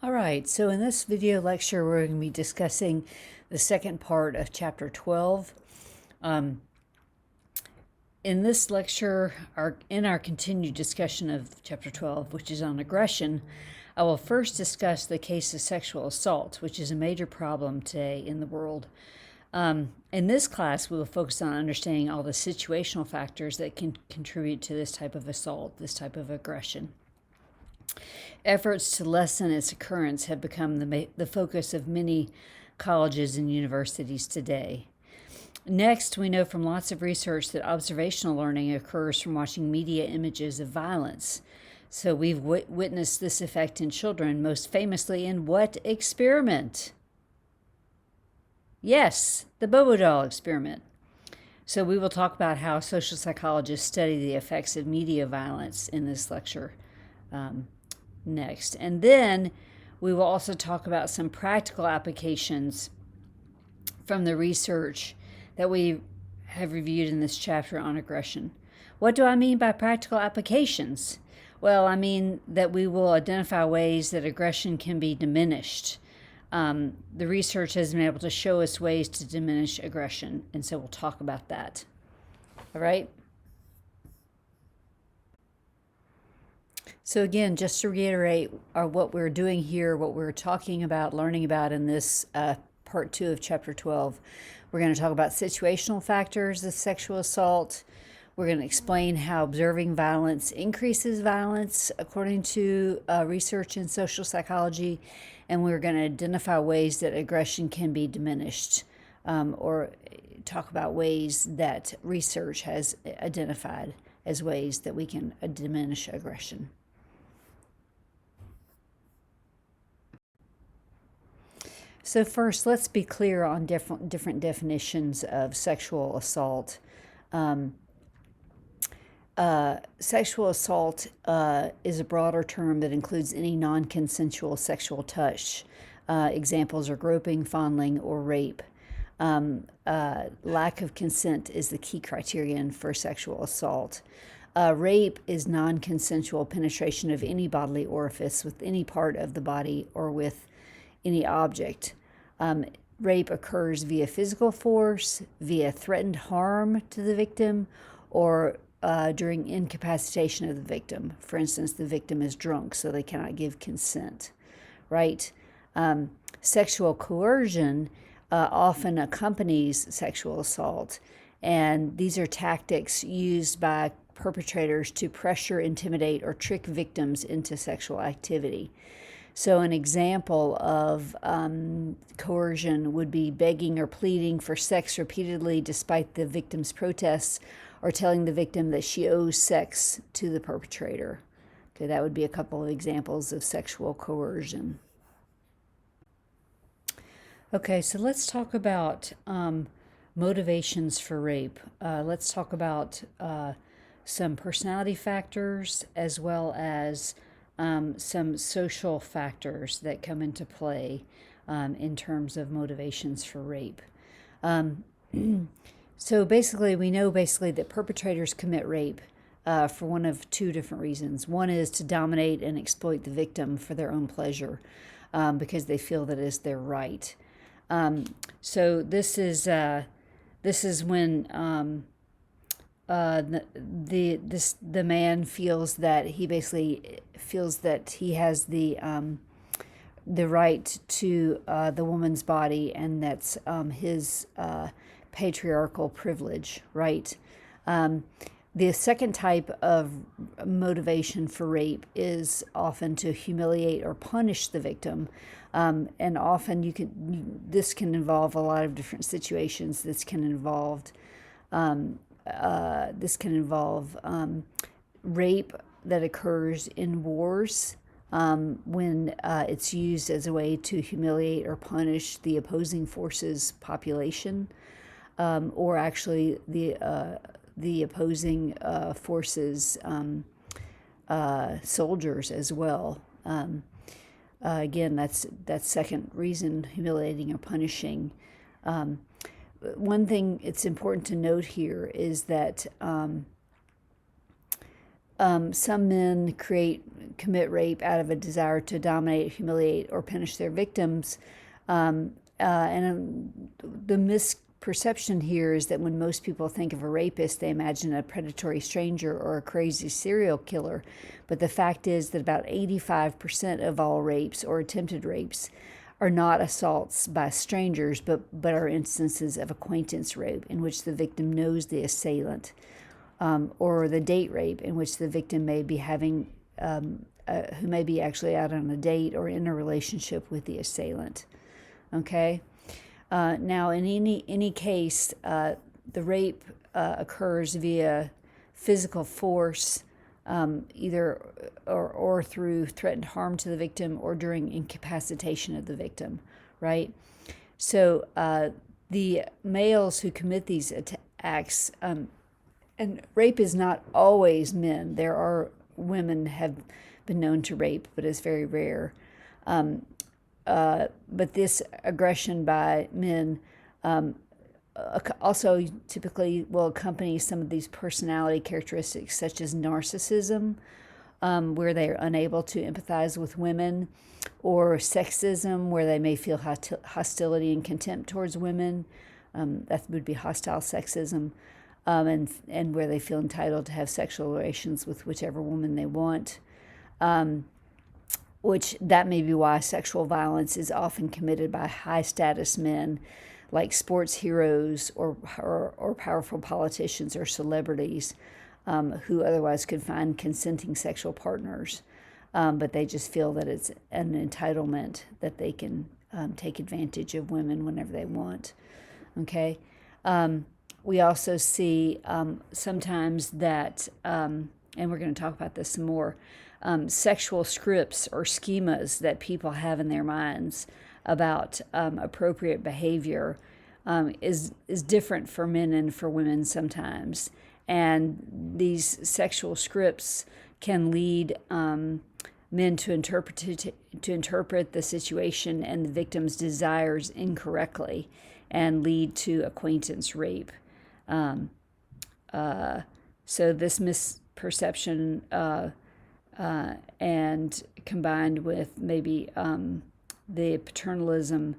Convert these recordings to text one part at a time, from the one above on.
All right, so in this video lecture, we're going to be discussing the second part of Chapter 12. In this lecture, in our continued discussion of Chapter 12, which is on aggression, I will first discuss the case of sexual assault, which is a major problem today in the world. In this class, we will focus on understanding all the situational factors that can contribute to this type of assault, this type of aggression. Efforts to lessen its occurrence have become the focus of many colleges and universities today. Next, we know from lots of research that observational learning occurs from watching media images of violence. So we've witnessed this effect in children, most famously in what experiment? Yes, the Bobo doll experiment. So we will talk about how social psychologists study the effects of media violence in this lecture next. And then we will also talk about some practical applications from the research that we have reviewed in this chapter on aggression. What do I mean by practical applications? Well, I mean that we will identify ways that aggression can be diminished. The research has been able to show us ways to diminish aggression, and so we'll talk about that. All right? So again, just to reiterate what we're doing here, what we're talking about, learning about in this part 2 of Chapter 12, we're going to talk about situational factors of sexual assault. We're going to explain how observing violence increases violence according to research in social psychology, and we're going to identify ways that aggression can be diminished, or talk about ways that research has identified as ways that we can diminish aggression. So first, let's be clear on different definitions of sexual assault. Sexual assault is a broader term that includes any non-consensual sexual touch. Examples are groping, fondling, or rape. Lack of consent is the key criterion for sexual assault. Rape is non-consensual penetration of any bodily orifice with any part of the body or with any object. Rape occurs via physical force, via threatened harm to the victim, or during incapacitation of the victim. For instance, the victim is drunk, so they cannot give consent, right? Sexual coercion often accompanies sexual assault, and these are tactics used by perpetrators to pressure, intimidate, or trick victims into sexual activity. So an example of coercion would be begging or pleading for sex repeatedly despite the victim's protests, or telling the victim that she owes sex to the perpetrator. Okay, that would be a couple of examples of sexual coercion. Okay, so let's talk about motivations for rape. Let's talk about some personality factors as well as some social factors that come into play in terms of motivations for rape. So basically, we know that perpetrators commit rape for one of two different reasons. One is to dominate and exploit the victim for their own pleasure because they feel that is their right. So this is when the man feels that he has the right to the woman's body, and that's his patriarchal privilege, right? The second type of motivation for rape is often to humiliate or punish the victim, and often this can involve a lot of different situations. This can involve rape that occurs in wars when it's used as a way to humiliate or punish the opposing forces' population, or actually the opposing forces' soldiers as well. Again, that's second reason, humiliating or punishing. One thing it's important to note here is that some men create commit rape out of a desire to dominate, humiliate, or punish their victims. The misperception here is that when most people think of a rapist, they imagine a predatory stranger or a crazy serial killer. But the fact is that about 85% of all rapes or attempted rapes are not assaults by strangers, but are instances of acquaintance rape in which the victim knows the assailant, or the date rape in which the victim may be having, who may be actually out on a date or in a relationship with the assailant. Okay. Now, in any case, the rape occurs via physical force, either or through threatened harm to the victim or during incapacitation of the victim, right? So the males who commit these acts, and rape is not always men. There are women have been known to rape, but it's very rare. But this aggression by men also typically will accompany some of these personality characteristics, such as narcissism, where they are unable to empathize with women, or sexism, where they may feel hostility and contempt towards women. That would be hostile sexism, and where they feel entitled to have sexual relations with whichever woman they want. Which that may be why sexual violence is often committed by high-status men, like sports heroes or powerful politicians or celebrities, who otherwise could find consenting sexual partners, but they just feel that it's an entitlement that they can take advantage of women whenever they want. Okay, we also see sometimes that, and we're going to talk about this some more. Sexual scripts or schemas that people have in their minds about appropriate behavior is different for men and for women sometimes. And these sexual scripts can lead men to interpret the situation and the victim's desires incorrectly and lead to acquaintance rape. So this misperception and combined with maybe the paternalism,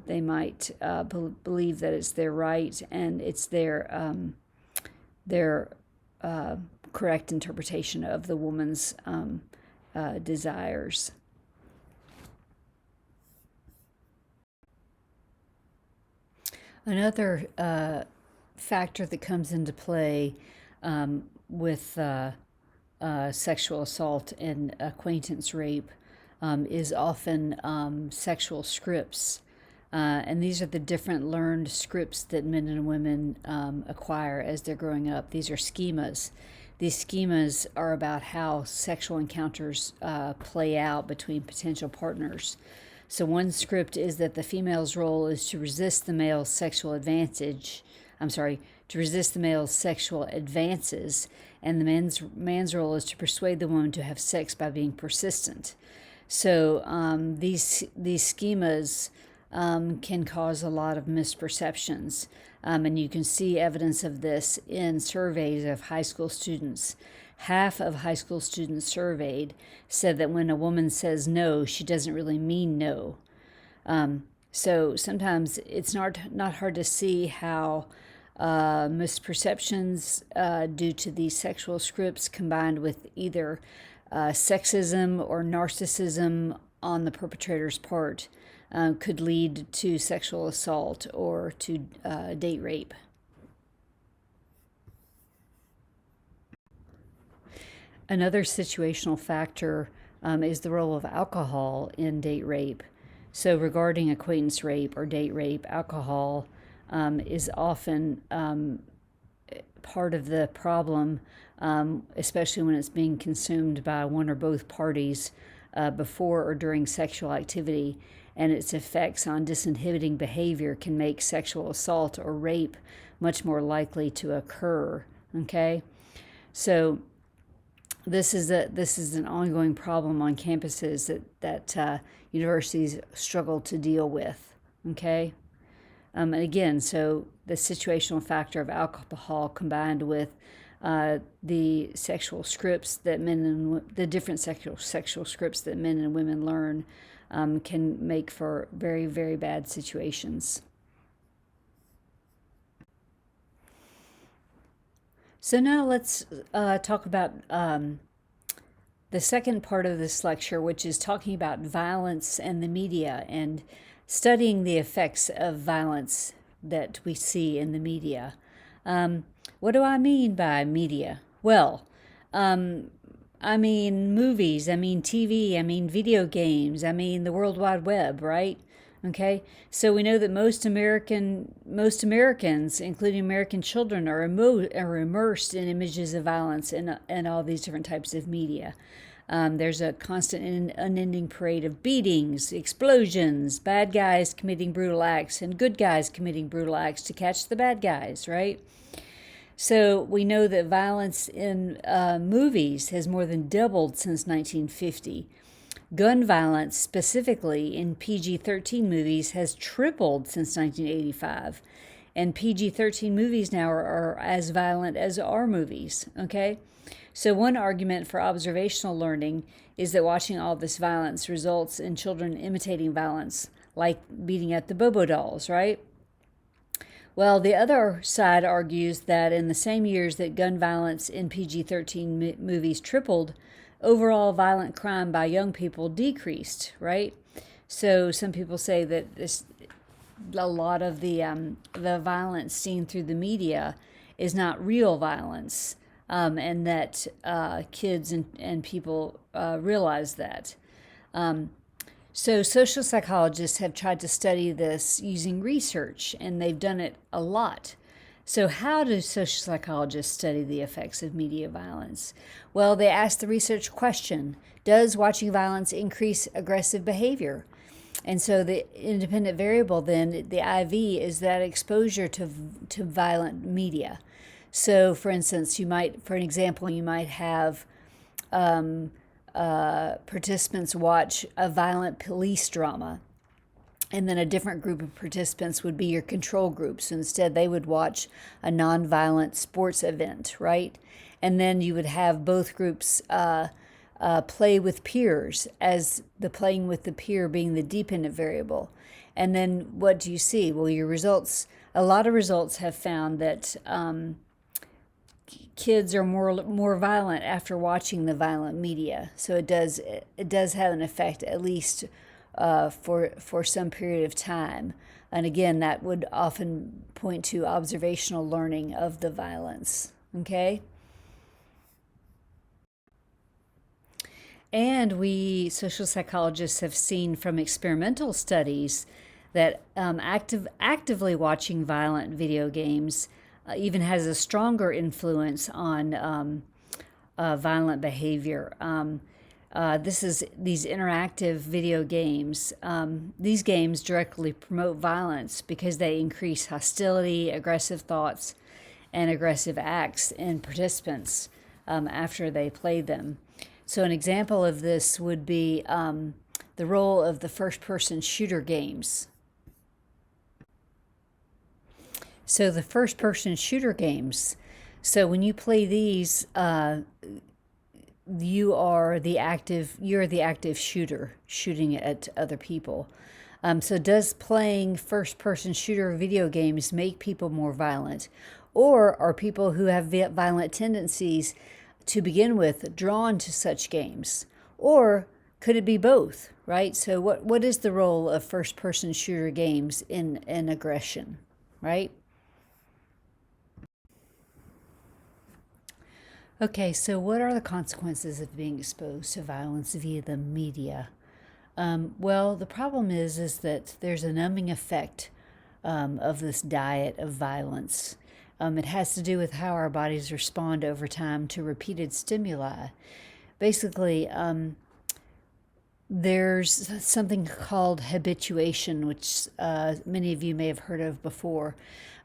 they might believe that it's their right and it's their correct interpretation of the woman's desires. Another factor that comes into play with sexual assault and acquaintance rape is often sexual scripts. And these are the different learned scripts that men and women acquire as they're growing up. These are schemas. These schemas are about how sexual encounters play out between potential partners. So one script is that the female's role is to resist the male's sexual advances, and the man's role is to persuade the woman to have sex by being persistent. So these schemas can cause a lot of misperceptions, and you can see evidence of this in surveys of high school students. Half of high school students surveyed said that when a woman says no, she doesn't really mean no. So sometimes it's not hard to see how misperceptions due to these sexual scripts combined with either sexism or narcissism on the perpetrator's part could lead to sexual assault or to date rape. Another situational factor is the role of alcohol in date rape. So regarding acquaintance rape or date rape, alcohol is often part of the problem, especially when it's being consumed by one or both parties before or during sexual activity, and its effects on disinhibiting behavior can make sexual assault or rape much more likely to occur. Okay, so this is an ongoing problem on campuses that universities struggle to deal with. Okay. And again, so the situational factor of alcohol combined with the sexual scripts that the different sexual scripts that men and women learn can make for very, very bad situations. So now let's talk about the second part of this lecture, which is talking about violence and the media and studying the effects of violence that we see in the media. What do I mean by media? Well, I mean movies, I mean TV, I mean video games, I mean the World Wide Web, right? Okay, so we know that most Americans, including American children, are immersed in images of violence and all these different types of media. There's a constant and unending parade of beatings, explosions, bad guys committing brutal acts, and good guys committing brutal acts to catch the bad guys, right? So we know that violence in movies has more than doubled since 1950. Gun violence, specifically in PG-13 movies, has tripled since 1985. And PG-13 movies now are as violent as R movies, okay? So one argument for observational learning is that watching all this violence results in children imitating violence, like beating up the Bobo dolls, right? Well, the other side argues that in the same years that gun violence in PG-13 movies tripled, overall violent crime by young people decreased, right? So some people say that a lot of the violence seen through the media is not real violence, and that kids and people realize that. So social psychologists have tried to study this using research, and they've done it a lot. So how do social psychologists study the effects of media violence? Well, they ask the research question, does watching violence increase aggressive behavior? And so the independent variable then, the IV, is that exposure to violent media. So for instance, for an example, you might have participants watch a violent police drama, and then a different group of participants would be your control group. So instead, they would watch a nonviolent sports event, right? And then you would have both groups play with peers, as the playing with the peer being the dependent variable. And then what do you see? Well, a lot of results have found that kids are more violent after watching the violent media. So it does have an effect, at least for some period of time. And again, that would often point to observational learning of the violence. Okay? And we social psychologists have seen from experimental studies that actively watching violent video games even has a stronger influence on violent behavior. These interactive video games. These games directly promote violence because they increase hostility, aggressive thoughts, and aggressive acts in participants after they play them. So an example of this would be the role of the first-person shooter games. So the first-person shooter games. So when you play these, you're the active shooter shooting at other people. So does playing first-person shooter video games make people more violent? Or are people who have violent tendencies to begin with drawn to such games? Or could it be both, right? So what is the role of first-person shooter games in aggression, right? Okay, so what are the consequences of being exposed to violence via the media? Well, the problem is that there's a numbing effect of this diet of violence. It has to do with how our bodies respond over time to repeated stimuli. Basically, there's something called habituation, which many of you may have heard of before.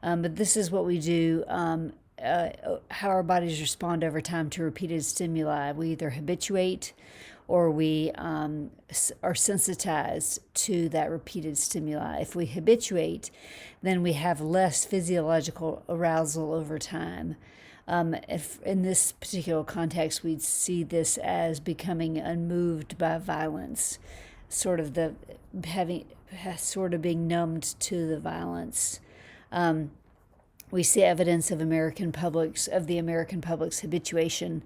But this is what we do, how our bodies respond over time to repeated stimuli. We either habituate or we are sensitized to that repeated stimuli. If we habituate, then we have less physiological arousal over time. If in this particular context, we'd see this as becoming unmoved by violence, sort of the having sort of being numbed to the violence. We see evidence of the American public's habituation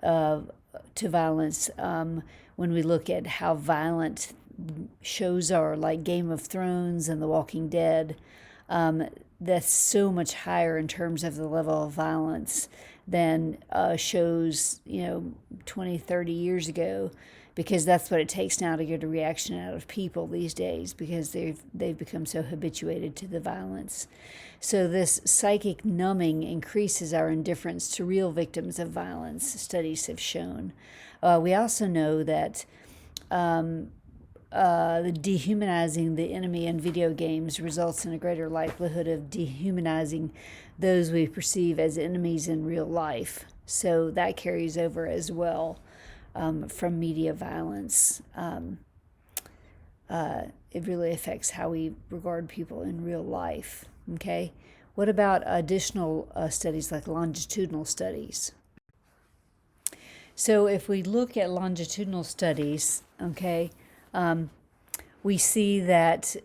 to violence when we look at how violent shows are, like Game of Thrones and The Walking Dead. That's so much higher in terms of the level of violence than shows 20, 30 years ago, because that's what it takes now to get a reaction out of people these days, because they've become so habituated to the violence. So this psychic numbing increases our indifference to real victims of violence, studies have shown. We also know that the dehumanizing the enemy in video games results in a greater likelihood of dehumanizing those we perceive as enemies in real life. So that carries over as well from media violence. It really affects how we regard people in real life. Okay, what about additional studies like longitudinal studies? So if we look at longitudinal studies, okay, we see that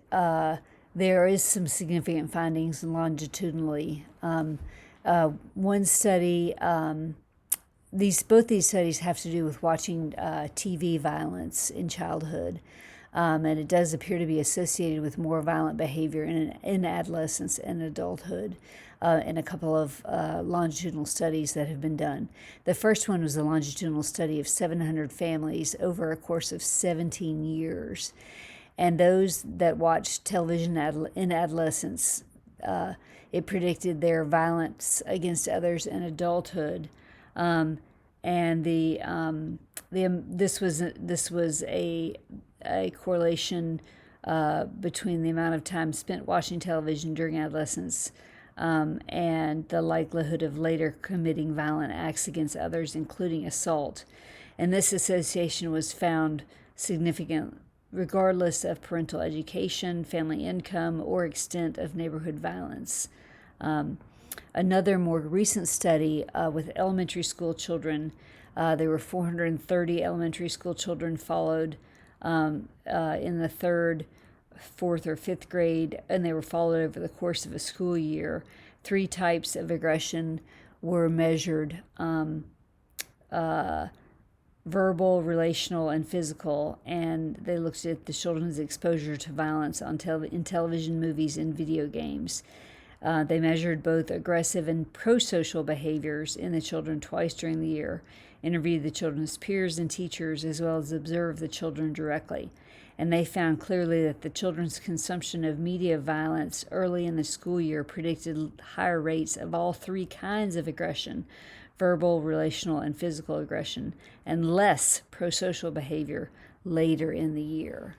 there is some significant findings longitudinally. One study, both these studies have to do with watching TV violence in childhood, and it does appear to be associated with more violent behavior in adolescence and adulthood. In a couple of longitudinal studies that have been done. The first one was a longitudinal study of 700 families over a course of 17 years. And those that watched television in adolescence, it predicted their violence against others in adulthood. This was a correlation between the amount of time spent watching television during adolescence and the likelihood of later committing violent acts against others, including assault. And this association was found significant regardless of parental education, family income, or extent of neighborhood violence. Another more recent study with elementary school children, there were 430 elementary school children followed in the third, fourth, or fifth grade, and they were followed over the course of a school year. 3 types of aggression were measured: verbal, relational, and physical, and they looked at the children's exposure to violence in television, movies, and video games. They measured both aggressive and pro-social behaviors in the children twice during the year, interviewed the children's peers and teachers, as well as observed the children directly. And they found clearly that the children's consumption of media violence early in the school year predicted higher rates of all 3 kinds of aggression: verbal, relational, and physical aggression, and less pro-social behavior later in the year.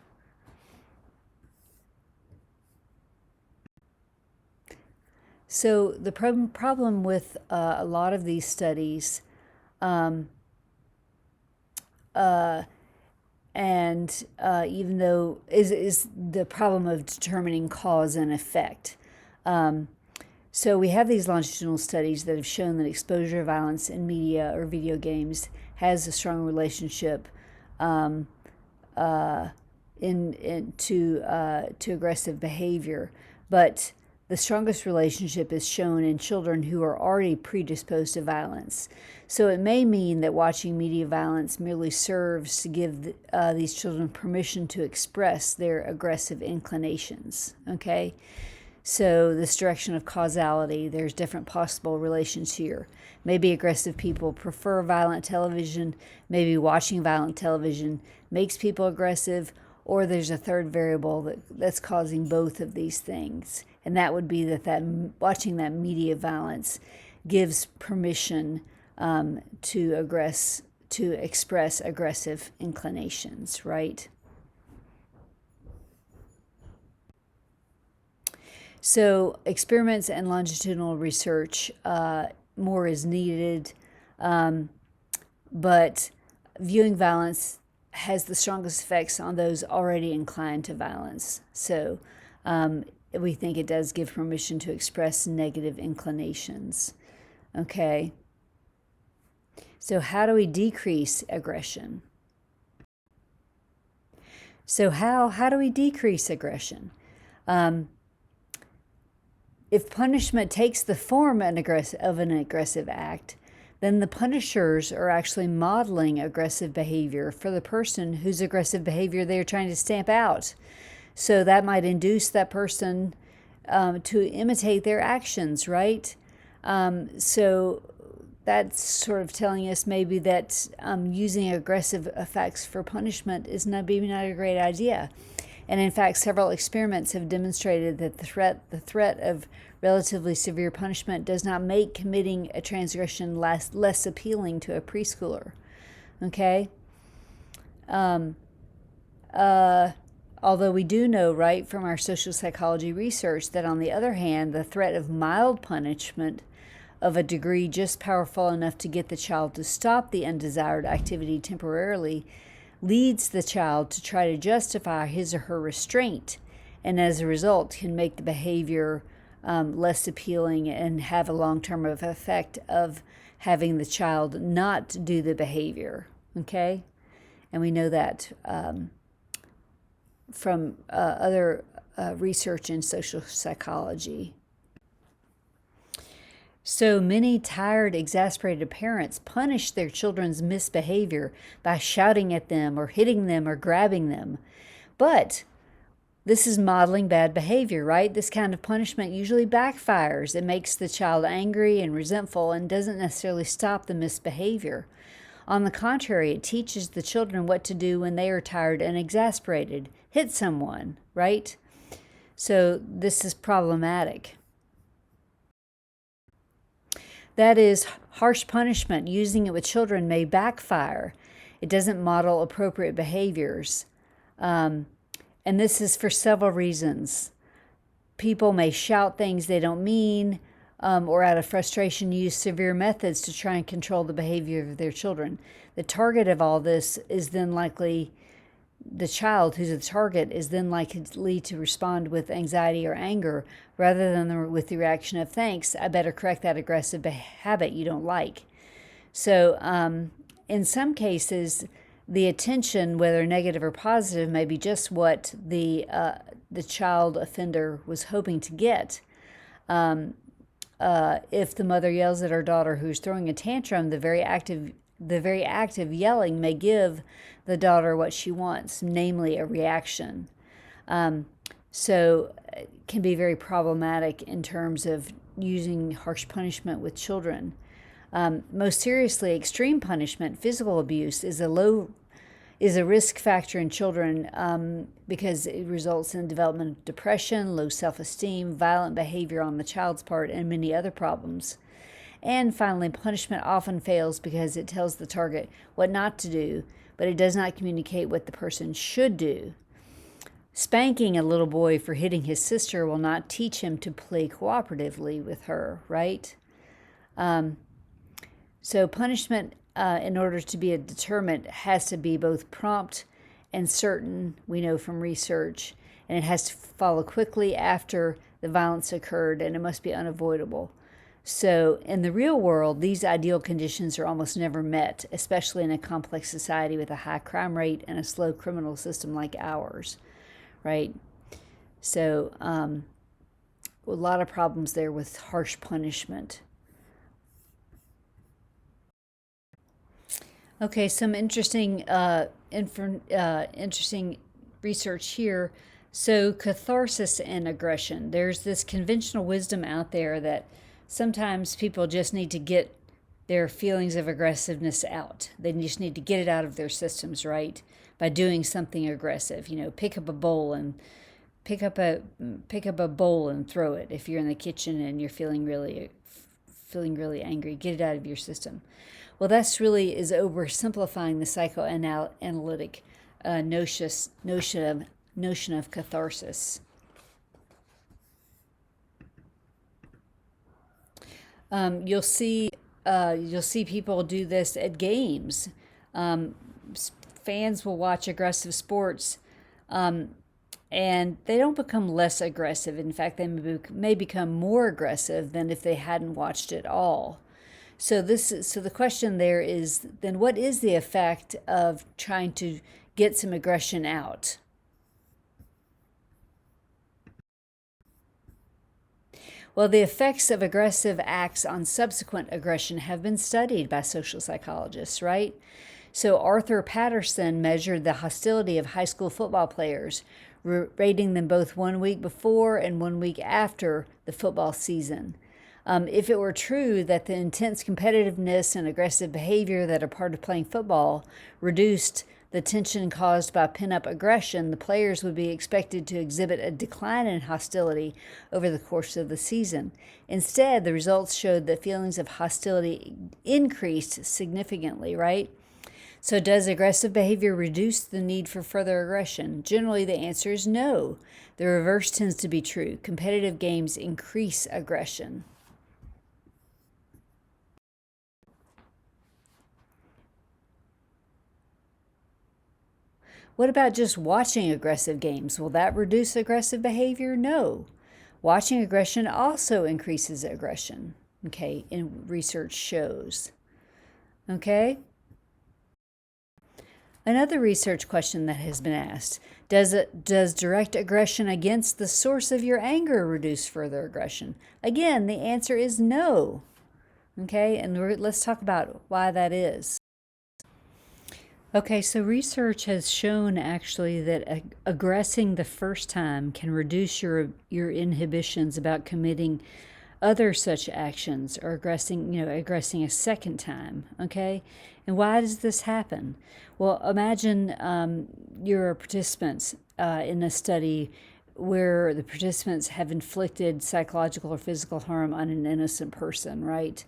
So the problem with a lot of these studies, even though is the problem of determining cause and effect. So we have these longitudinal studies that have shown that exposure to violence in media or video games has a strong relationship to aggressive behavior, but the strongest relationship is shown in children who are already predisposed to violence. So it may mean that watching media violence merely serves to give these children permission to express their aggressive inclinations, okay? So this direction of causality, there's different possible relations here. Maybe aggressive people prefer violent television, maybe watching violent television makes people aggressive, or there's a third variable that's causing both of these things. And that would be that watching that media violence gives permission to express aggressive inclinations, right? So experiments and longitudinal research, more is needed, but viewing violence has the strongest effects on those already inclined to violence. So we think it does give permission to express negative inclinations. Okay. So how do we decrease aggression? So how do we decrease aggression? If punishment takes the form of an aggressive act, then the punishers are actually modeling aggressive behavior for the person whose aggressive behavior they're trying to stamp out. So that might induce that person to imitate their actions, right? So that's sort of telling us maybe that using aggressive effects for punishment is maybe not a great idea. And in fact, several experiments have demonstrated that the threat of relatively severe punishment does not make committing a transgression less appealing to a preschooler. Okay? Although we do know, right, from our social psychology research that on the other hand, the threat of mild punishment of a degree just powerful enough to get the child to stop the undesired activity temporarily leads the child to try to justify his or her restraint, and as a result can make the behavior less appealing and have a long-term effect of having the child not do the behavior. Okay? And we know that from other research in social psychology. So many tired, exasperated parents punish their children's misbehavior by shouting at them or hitting them or grabbing them. But this is modeling bad behavior, right? This kind of punishment usually backfires. It makes the child angry and resentful and doesn't necessarily stop the misbehavior. On the contrary, it teaches the children what to do when they are tired and exasperated. Hit someone, right? So this is problematic. That is, harsh punishment, using it with children, may backfire. It doesn't model appropriate behaviors. And this is for several reasons. People may shout things they don't mean, or out of frustration use severe methods to try and control the behavior of their children. The target of all this is then likely, the child who's the target is then likely to respond with anxiety or anger rather than with the reaction of, thanks, I better correct that aggressive habit you don't like. So in some cases, the attention, whether negative or positive, may be just what the child offender was hoping to get. If the mother yells at her daughter who's throwing a tantrum, the very act of yelling may give the daughter what she wants, namely a reaction. So it can be very problematic in terms of using harsh punishment with children. Most seriously, extreme punishment, physical abuse, is a risk factor in children because it results in development of depression, low self-esteem, violent behavior on the child's part, and many other problems. And finally, punishment often fails because it tells the target what not to do, but it does not communicate what the person should do. Spanking a little boy for hitting his sister will not teach him to play cooperatively with her, right? So punishment, in order to be a deterrent, has to be both prompt and certain, we know from research, and it has to follow quickly after the violence occurred, and it must be unavoidable. So in the real world, these ideal conditions are almost never met, especially in a complex society with a high crime rate and a slow criminal system like ours, right? So a lot of problems there with harsh punishment. Okay, some interesting research here. So catharsis and aggression. There's this conventional wisdom out there that sometimes people just need to get their feelings of aggressiveness out. They just need to get it out of their systems, right? By doing something aggressive. Pick up a bowl and throw it. If you're in the kitchen and you're feeling really angry, get it out of your system. Well, that's really is oversimplifying the psychoanalytic notion of catharsis. You'll see people do this at games. Fans will watch aggressive sports, and they don't become less aggressive. In fact, they may become more aggressive than if they hadn't watched it all. So the question there is then what is the effect of trying to get some aggression out? Well, the effects of aggressive acts on subsequent aggression have been studied by social psychologists, right? So Arthur Patterson measured the hostility of high school football players, rating them both 1 week before and 1 week after the football season. If it were true that the intense competitiveness and aggressive behavior that are part of playing football reduced the tension caused by pent-up aggression, the players would be expected to exhibit a decline in hostility over the course of the season. Instead, the results showed that feelings of hostility increased significantly, right? So does aggressive behavior reduce the need for further aggression? Generally, the answer is no. The reverse tends to be true. Competitive games increase aggression. What about just watching aggressive games? Will that reduce aggressive behavior? No. Watching aggression also increases aggression, okay, and research shows. Okay? Another research question that has been asked, does direct aggression against the source of your anger reduce further aggression? Again, the answer is no. Okay, and let's talk about why that is. Okay, so research has shown actually that aggressing the first time can reduce your inhibitions about committing other such actions or aggressing a second time. Okay, and why does this happen? Well, imagine you're a participant in a study where the participants have inflicted psychological or physical harm on an innocent person, right?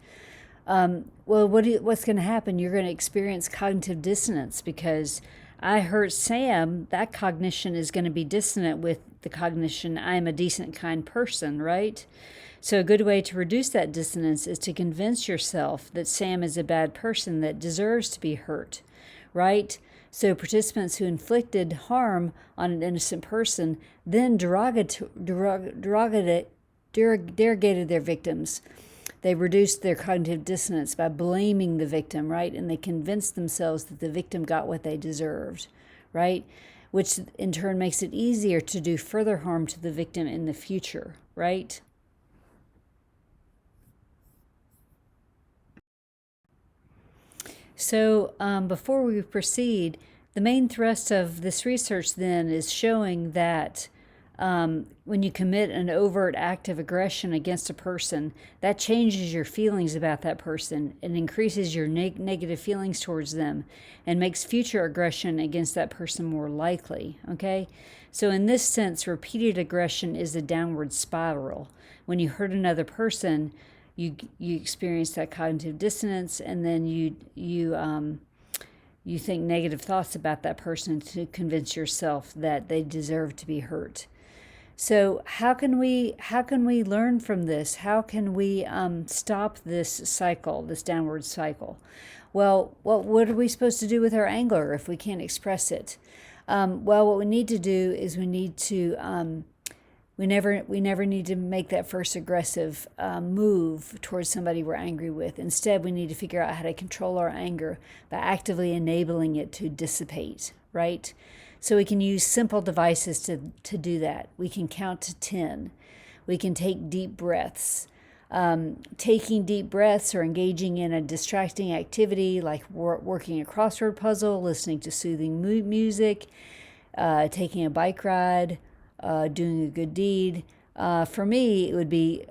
Well, what's going to happen? You're going to experience cognitive dissonance because I hurt Sam. That cognition is going to be dissonant with the cognition I am a decent, kind person, right? So a good way to reduce that dissonance is to convince yourself that Sam is a bad person that deserves to be hurt, right? So participants who inflicted harm on an innocent person then derogated their victims. They reduced their cognitive dissonance by blaming the victim, right? And they convinced themselves that the victim got what they deserved, right? Which in turn makes it easier to do further harm to the victim in the future, right? So before we proceed, the main thrust of this research then is showing that when you commit an overt act of aggression against a person, that changes your feelings about that person and increases your negative feelings towards them and makes future aggression against that person more likely, okay? So in this sense, repeated aggression is a downward spiral. When you hurt another person, you experience that cognitive dissonance, and then you think negative thoughts about that person to convince yourself that they deserve to be hurt. So how can we learn from this? How can we stop this cycle, this downward cycle? Well, what are we supposed to do with our anger if we can't express it? Well, what we need to do is we never need to make that first aggressive move towards somebody we're angry with. Instead, we need to figure out how to control our anger by actively enabling it to dissipate, right? So we can use simple devices to do that. We can count to 10. We can take deep breaths. Taking deep breaths or engaging in a distracting activity like working a crossword puzzle, listening to soothing music, taking a bike ride, doing a good deed. For me, it would be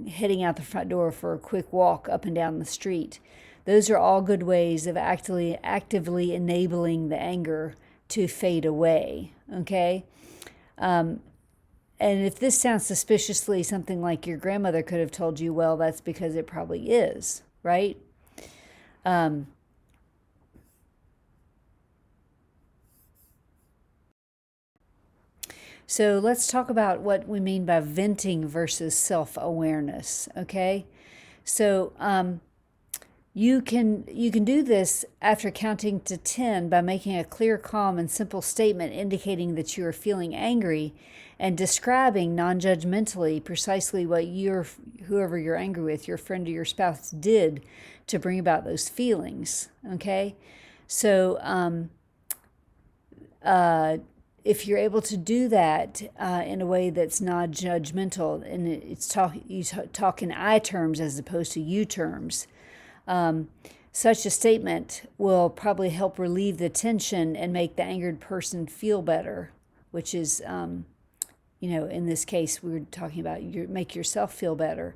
heading out the front door for a quick walk up and down the street. Those are all good ways of actively enabling the anger to fade away, okay? And if this sounds suspiciously something like your grandmother could have told you, well, that's because it probably is, right? So let's talk about what we mean by venting versus self-awareness, okay? So You can do this after counting to 10 by making a clear, calm, and simple statement indicating that you are feeling angry and describing non-judgmentally precisely what whoever you're angry with, your friend or your spouse, did to bring about those feelings. Okay, so if you're able to do that in a way that's non-judgmental, and you talk in I terms as opposed to you terms. Such a statement will probably help relieve the tension and make the angered person feel better, which is, in this case, we were talking about make yourself feel better.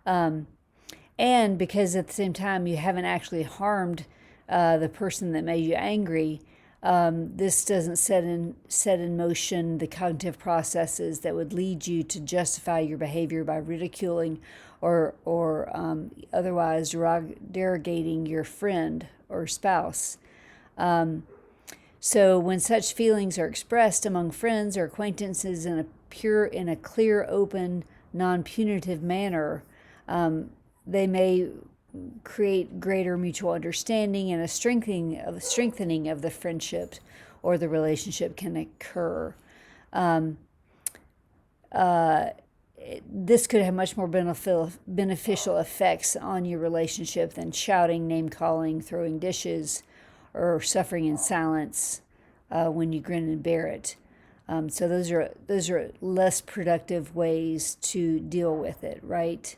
And because at the same time you haven't actually harmed the person that made you angry, this doesn't set in motion the cognitive processes that would lead you to justify your behavior by ridiculing or otherwise derogating your friend or spouse. So when such feelings are expressed among friends or acquaintances in a clear, open, non-punitive manner, they may create greater mutual understanding, and a strengthening of the friendship or the relationship can occur. This could have much more beneficial effects on your relationship than shouting, name-calling, throwing dishes, or suffering in silence when you grin and bear it. So those are less productive ways to deal with it, right?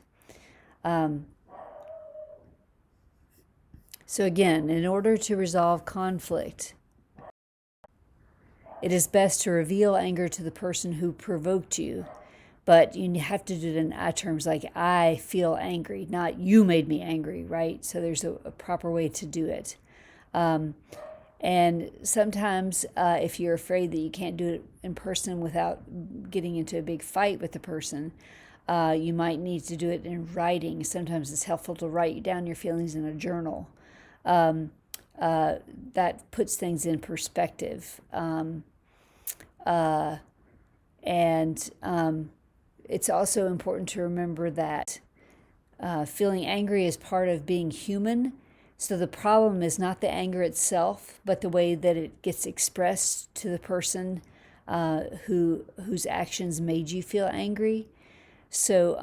So again, in order to resolve conflict, it is best to reveal anger to the person who provoked you. But you have to do it in I terms, like I feel angry, not you made me angry, right? So there's a proper way to do it. And sometimes if you're afraid that you can't do it in person without getting into a big fight with the person, you might need to do it in writing. Sometimes it's helpful to write down your feelings in a journal. That puts things in perspective. It's also important to remember that feeling angry is part of being human. So the problem is not the anger itself, but the way that it gets expressed to the person whose actions made you feel angry. So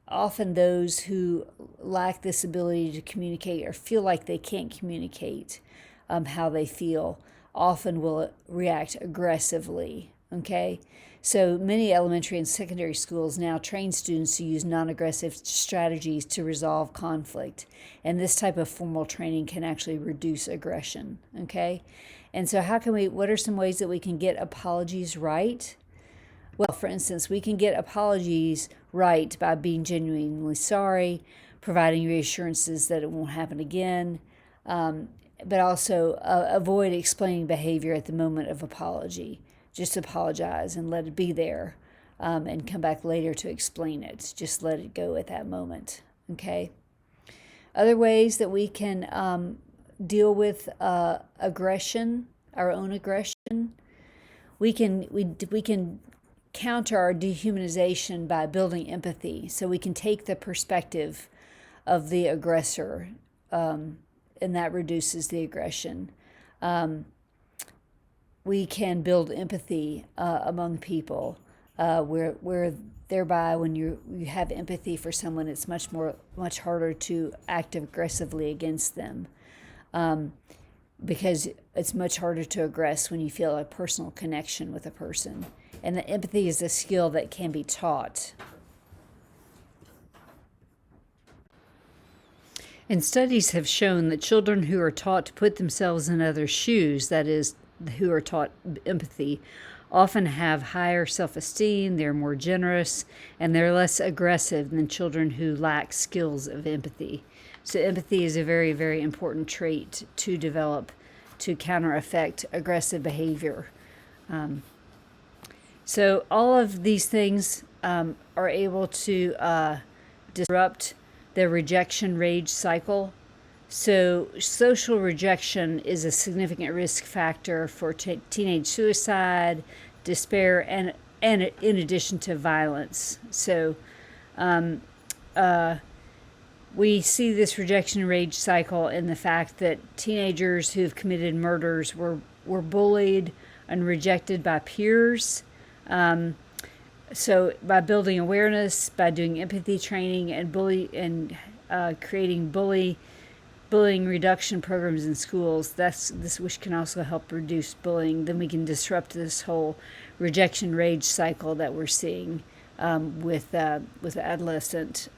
often those who lack this ability to communicate or feel like they can't communicate how they feel often will react aggressively. Okay, so many elementary and secondary schools now train students to use non-aggressive strategies to resolve conflict, and this type of formal training can actually reduce aggression. Okay, and so what are some ways that we can get apologies right? Well, for instance, we can get apologies right by being genuinely sorry, providing reassurances that it won't happen again, but also avoid explaining behavior at the moment of apology. Just apologize and let it be there, and come back later to explain it. Just let it go at that moment, okay? Other ways that we can deal with aggression, our own aggression, we can counter our dehumanization by building empathy. So we can take the perspective of the aggressor, and that reduces the aggression. We can build empathy among people, where thereby when you have empathy for someone, it's much harder to act aggressively against them, because it's much harder to aggress when you feel a personal connection with a person. And the empathy is a skill that can be taught. And studies have shown that children who are taught to put themselves in others' shoes, that is, who are taught empathy, often have higher self-esteem, they're more generous, and they're less aggressive than children who lack skills of empathy. So empathy is a very, very important trait to develop to counteract aggressive behavior. So all of these things are able to disrupt the rejection rage cycle. So social rejection is a significant risk factor for teenage suicide, despair, and in addition to violence. So We see this rejection rage cycle in the fact that teenagers who have committed murders were bullied and rejected by peers. So by building awareness, by doing empathy training and creating bullying reduction programs in schools, which can also help reduce bullying. Then we can disrupt this whole rejection rage cycle that we're seeing with adolescents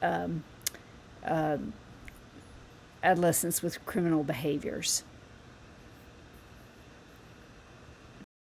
with criminal behaviors.